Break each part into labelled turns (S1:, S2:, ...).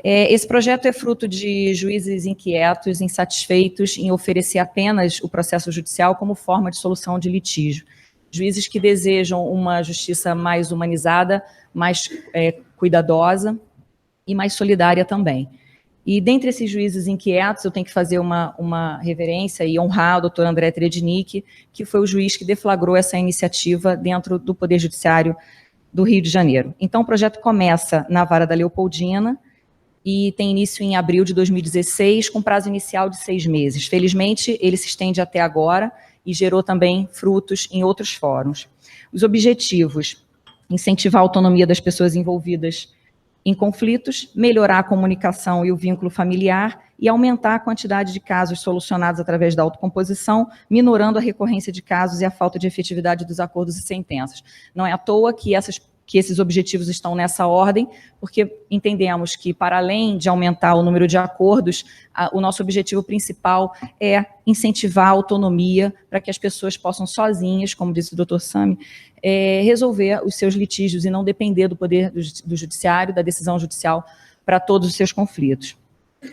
S1: Esse projeto é fruto de juízes inquietos, insatisfeitos em oferecer apenas o processo judicial como forma de solução de litígio. Juízes que desejam uma justiça mais humanizada, mais cuidadosa e mais solidária também. E dentre esses juízes inquietos, eu tenho que fazer uma reverência e honrar o doutor André Trednik, que foi o juiz que deflagrou essa iniciativa dentro do Poder Judiciário do Rio de Janeiro. Então, o projeto começa na Vara da Leopoldina e tem início em abril de 2016, com prazo inicial de 6 meses. Felizmente, ele se estende até agora e gerou também frutos em outros fóruns. Os objetivos: incentivar a autonomia das pessoas envolvidas em conflitos, melhorar a comunicação e o vínculo familiar e aumentar a quantidade de casos solucionados através da autocomposição, minorando a recorrência de casos e a falta de efetividade dos acordos e sentenças. Não é à toa que esses objetivos estão nessa ordem, porque entendemos que, para além de aumentar o número de acordos, o nosso objetivo principal é incentivar a autonomia para que as pessoas possam sozinhas, como disse o Dr. Sami, resolver os seus litígios e não depender do poder do judiciário, da decisão judicial para todos os seus conflitos.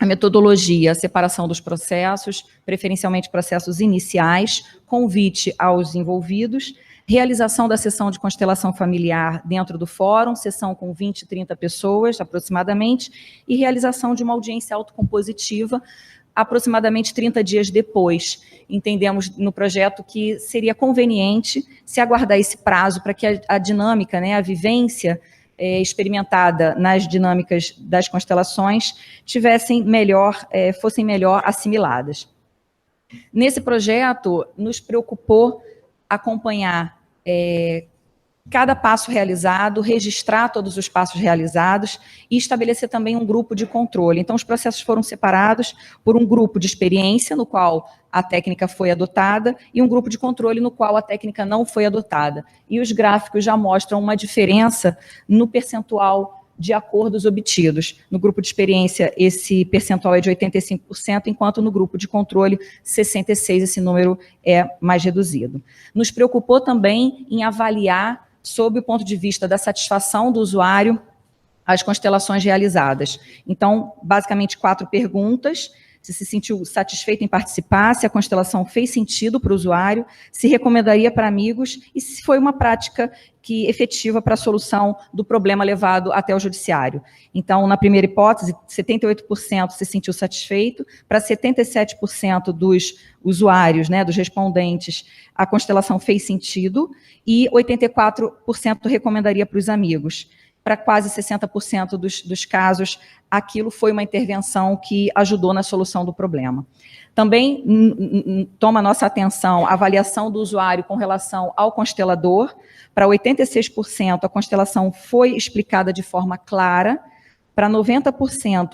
S1: A metodologia: a separação dos processos, preferencialmente processos iniciais, convite aos envolvidos, realização da sessão de constelação familiar dentro do fórum, sessão com 20, 30 pessoas aproximadamente, e realização de uma audiência autocompositiva aproximadamente 30 dias depois. Entendemos no projeto que seria conveniente se aguardar esse prazo para que a dinâmica, a vivência experimentada nas dinâmicas das constelações fossem melhor assimiladas. Nesse projeto, nos preocupou acompanhar cada passo realizado, registrar todos os passos realizados e estabelecer também um grupo de controle. Então, os processos foram separados por um grupo de experiência, no qual a técnica foi adotada, e um grupo de controle, no qual a técnica não foi adotada. E os gráficos já mostram uma diferença no percentual de acordos obtidos. No grupo de experiência, esse percentual é de 85%, enquanto no grupo de controle, 66%, esse número é mais reduzido. Nos preocupou também em avaliar, sob o ponto de vista da satisfação do usuário, as constelações realizadas. Então, basicamente, 4 perguntas: se sentiu satisfeito em participar, se a constelação fez sentido para o usuário, se recomendaria para amigos e se foi uma prática efetiva para a solução do problema levado até o judiciário. Então, na primeira hipótese, 78% se sentiu satisfeito, para 77% dos usuários, dos respondentes, a constelação fez sentido, e 84% recomendaria para os amigos. Para quase 60% dos casos, aquilo foi uma intervenção que ajudou na solução do problema. Também toma nossa atenção a avaliação do usuário com relação ao constelador. Para 86%, a constelação foi explicada de forma clara. Para 90%,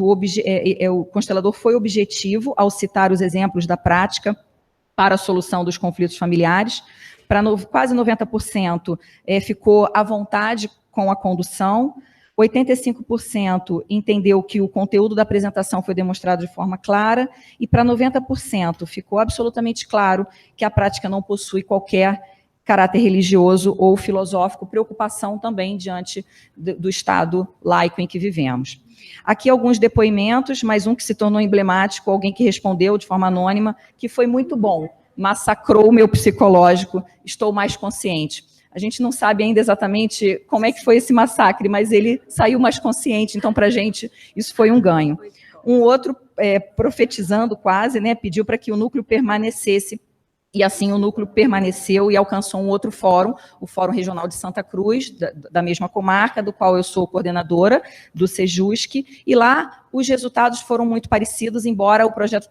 S1: o constelador foi objetivo ao citar os exemplos da prática para a solução dos conflitos familiares. Para quase 90%, ficou à vontade com a condução. 85% entendeu que o conteúdo da apresentação foi demonstrado de forma clara, e para 90% ficou absolutamente claro que a prática não possui qualquer caráter religioso ou filosófico, preocupação também diante do estado laico em que vivemos. Aqui alguns depoimentos, mais um que se tornou emblemático, alguém que respondeu de forma anônima, que foi muito bom, massacrou o meu psicológico, estou mais consciente. A gente não sabe ainda exatamente como é que foi esse massacre, mas ele saiu mais consciente, então, para a gente, isso foi um ganho. Um outro, profetizando quase, pediu para que o núcleo permanecesse, e assim o núcleo permaneceu e alcançou um outro fórum, o Fórum Regional de Santa Cruz, da mesma comarca, do qual eu sou coordenadora, do SEJUSC, e lá os resultados foram muito parecidos, embora o projeto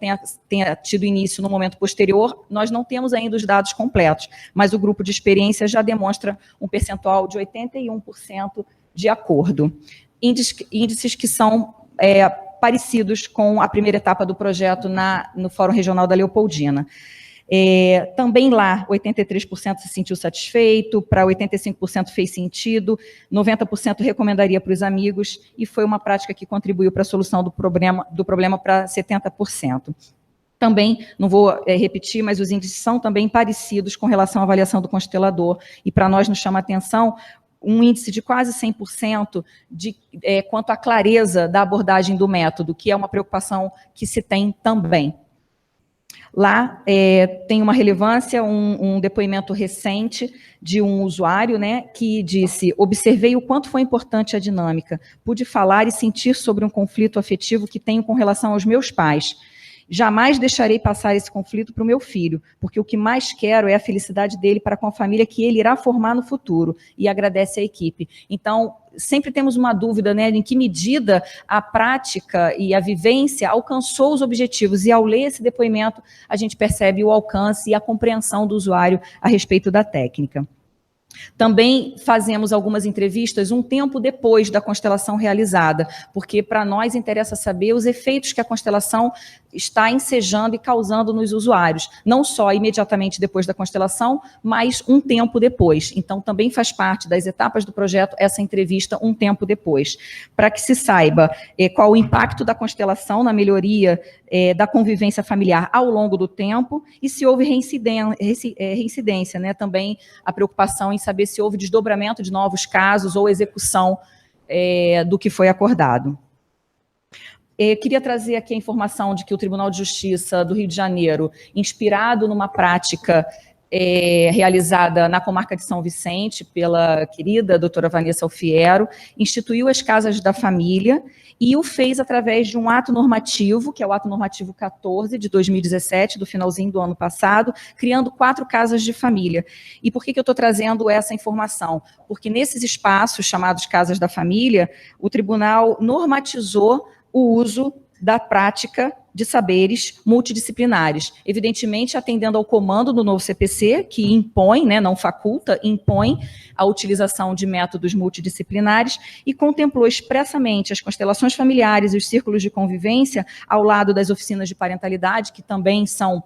S1: tenha tido início no momento posterior, nós não temos ainda os dados completos, mas o grupo de experiência já demonstra um percentual de 81% de acordo. Índices que são parecidos com a primeira etapa do projeto no Fórum Regional da Leopoldina. Também lá, 83% se sentiu satisfeito, para 85% fez sentido, 90% recomendaria para os amigos, e foi uma prática que contribuiu para a solução do problema para 70%. Também, não vou repetir, mas os índices são também parecidos com relação à avaliação do constelador, e para nós nos chama a atenção um índice de quase 100% quanto à clareza da abordagem do método, que é uma preocupação que se tem também. Lá tem uma relevância, um depoimento recente de um usuário, né, que disse: observei o quanto foi importante a dinâmica, pude falar e sentir sobre um conflito afetivo que tenho com relação aos meus pais. Jamais deixarei passar esse conflito para o meu filho, porque o que mais quero é a felicidade dele para com a família que ele irá formar no futuro, e agradece à equipe. Então, sempre temos uma dúvida, né, em que medida a prática e a vivência alcançou os objetivos, e ao ler esse depoimento, a gente percebe o alcance e a compreensão do usuário a respeito da técnica. Também fazemos algumas entrevistas um tempo depois da constelação realizada, porque para nós interessa saber os efeitos que a constelação está ensejando e causando nos usuários, não só imediatamente depois da constelação, mas um tempo depois. Então, também faz parte das etapas do projeto essa entrevista um tempo depois, para que se saiba qual o impacto da constelação na melhoria da convivência familiar ao longo do tempo e se houve reincidência, né? Também a preocupação em saber se houve desdobramento de novos casos ou execução do que foi acordado. Queria trazer aqui a informação de que o Tribunal de Justiça do Rio de Janeiro, inspirado numa prática realizada na comarca de São Vicente pela querida doutora Vanessa Alfiero, instituiu as Casas da Família e o fez através de um ato normativo, que é o ato normativo 14 de 2017, do finalzinho do ano passado, criando 4 casas de família. E por que eu estou trazendo essa informação? Porque nesses espaços chamados Casas da Família, o tribunal normatizou o uso da prática de saberes multidisciplinares, evidentemente atendendo ao comando do novo CPC, que impõe, né, não faculta, impõe a utilização de métodos multidisciplinares e contemplou expressamente as constelações familiares e os círculos de convivência ao lado das oficinas de parentalidade, que também são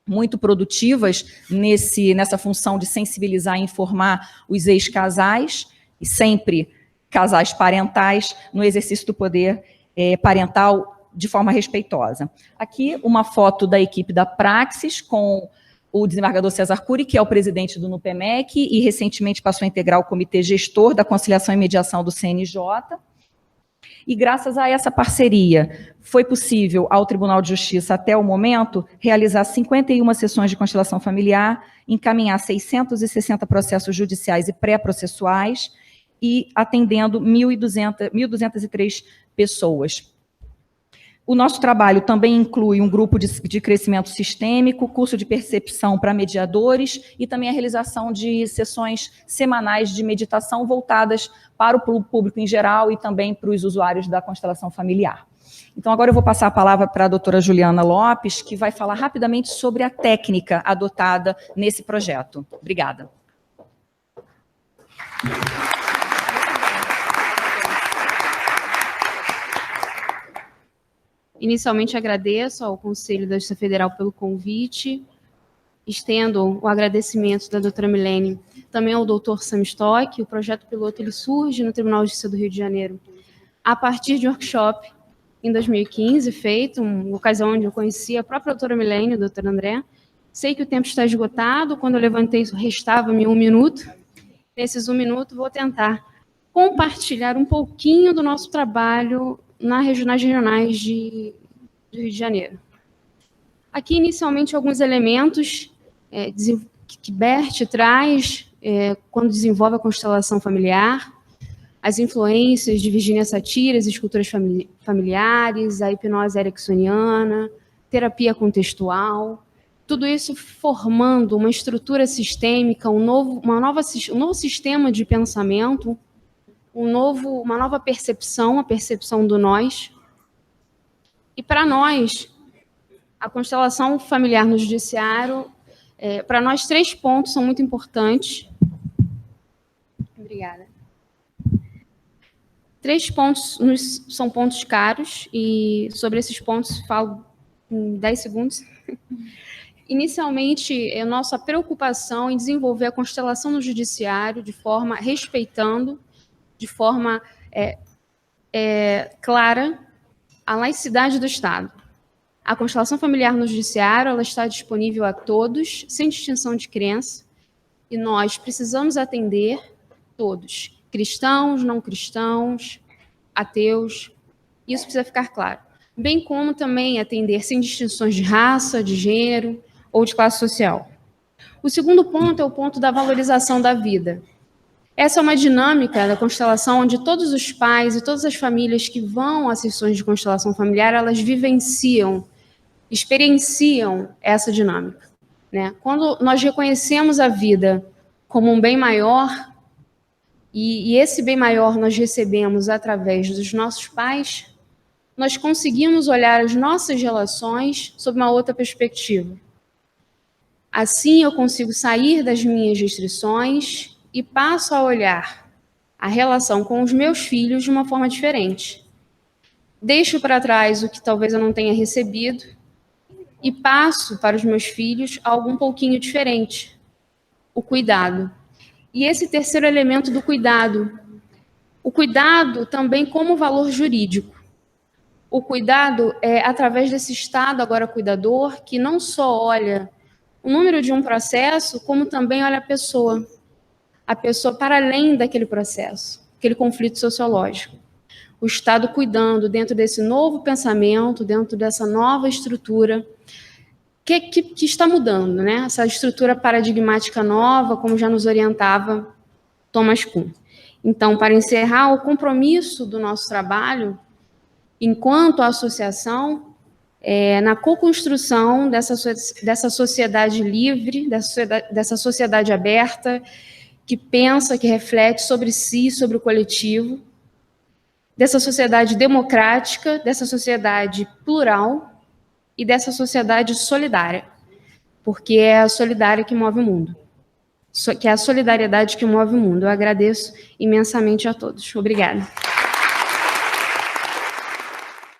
S1: muito produtivas nessa função de sensibilizar e informar os ex-casais, e sempre casais parentais, no exercício do poder parental de forma respeitosa. Aqui uma foto da equipe da Praxis com o desembargador César Cury, que é o presidente do NUPEMEC e recentemente passou a integrar o comitê gestor da conciliação e mediação do CNJ. E graças a essa parceria, foi possível ao Tribunal de Justiça, até o momento, realizar 51 sessões de constelação familiar, encaminhar 660 processos judiciais e pré-processuais e atendendo 1.203 pessoas. O nosso trabalho também inclui um grupo de crescimento sistêmico, curso de percepção para mediadores e também a realização de sessões semanais de meditação voltadas para o público em geral e também para os usuários da constelação familiar. Então, agora eu vou passar a palavra para a doutora Juliana Lopes, que vai falar rapidamente sobre a técnica adotada nesse projeto. Obrigada.
S2: Inicialmente, agradeço ao Conselho da Justiça Federal pelo convite, estendo o agradecimento da doutora Milene também ao doutor Sam Stock. O projeto piloto ele surge no Tribunal de Justiça do Rio de Janeiro a partir de um workshop em 2015, feito, uma ocasião onde eu conheci a própria doutora Milene e o doutor André. Sei que o tempo está esgotado, quando eu levantei restava-me 1 minuto. Nesses 1 minuto, vou tentar compartilhar um pouquinho do nosso trabalho nas regionais do Rio de Janeiro. Aqui, inicialmente, alguns elementos que Bert traz quando desenvolve a constelação familiar, as influências de Virginia Satir, as esculturas familiares, a hipnose ericksoniana, terapia contextual, tudo isso formando uma estrutura sistêmica, um novo sistema de pensamento, uma nova percepção, a percepção do nós. E para nós, a constelação familiar no judiciário, para nós 3 pontos são muito importantes. Obrigada. 3 pontos são pontos caros, e sobre esses pontos falo em 10 segundos. Inicialmente, a nossa preocupação em desenvolver a constelação no judiciário de forma respeitando, de forma clara, a laicidade do Estado. A constelação familiar no judiciário ela está disponível a todos, sem distinção de crença, e nós precisamos atender todos, cristãos, não cristãos, ateus, isso precisa ficar claro. Bem como também atender sem distinções de raça, de gênero ou de classe social. O segundo ponto é o ponto da valorização da vida. Essa é uma dinâmica da constelação onde todos os pais e todas as famílias que vão às sessões de constelação familiar, elas vivenciam, experienciam essa dinâmica, né? Quando nós reconhecemos a vida como um bem maior, e esse bem maior nós recebemos através dos nossos pais, nós conseguimos olhar as nossas relações sob uma outra perspectiva. Assim eu consigo sair das minhas restrições e passo a olhar a relação com os meus filhos de uma forma diferente. Deixo para trás o que talvez eu não tenha recebido e passo para os meus filhos algo um pouquinho diferente, o cuidado. E esse terceiro elemento do cuidado, o cuidado também como valor jurídico. O cuidado é através desse Estado agora cuidador, que não só olha o número de um processo, como também olha a pessoa para além daquele processo, aquele conflito sociológico. O Estado cuidando dentro desse novo pensamento, dentro dessa nova estrutura, que está mudando, né? Essa estrutura paradigmática nova, como já nos orientava Thomas Kuhn. Então, para encerrar, o compromisso do nosso trabalho, enquanto associação, na co-construção dessa sociedade livre, dessa sociedade aberta, que pensa, que reflete sobre si, sobre o coletivo, dessa sociedade democrática, dessa sociedade plural e dessa sociedade solidária, porque é a solidária que move o mundo, que é a solidariedade que move o mundo. Eu agradeço imensamente a todos. Obrigada.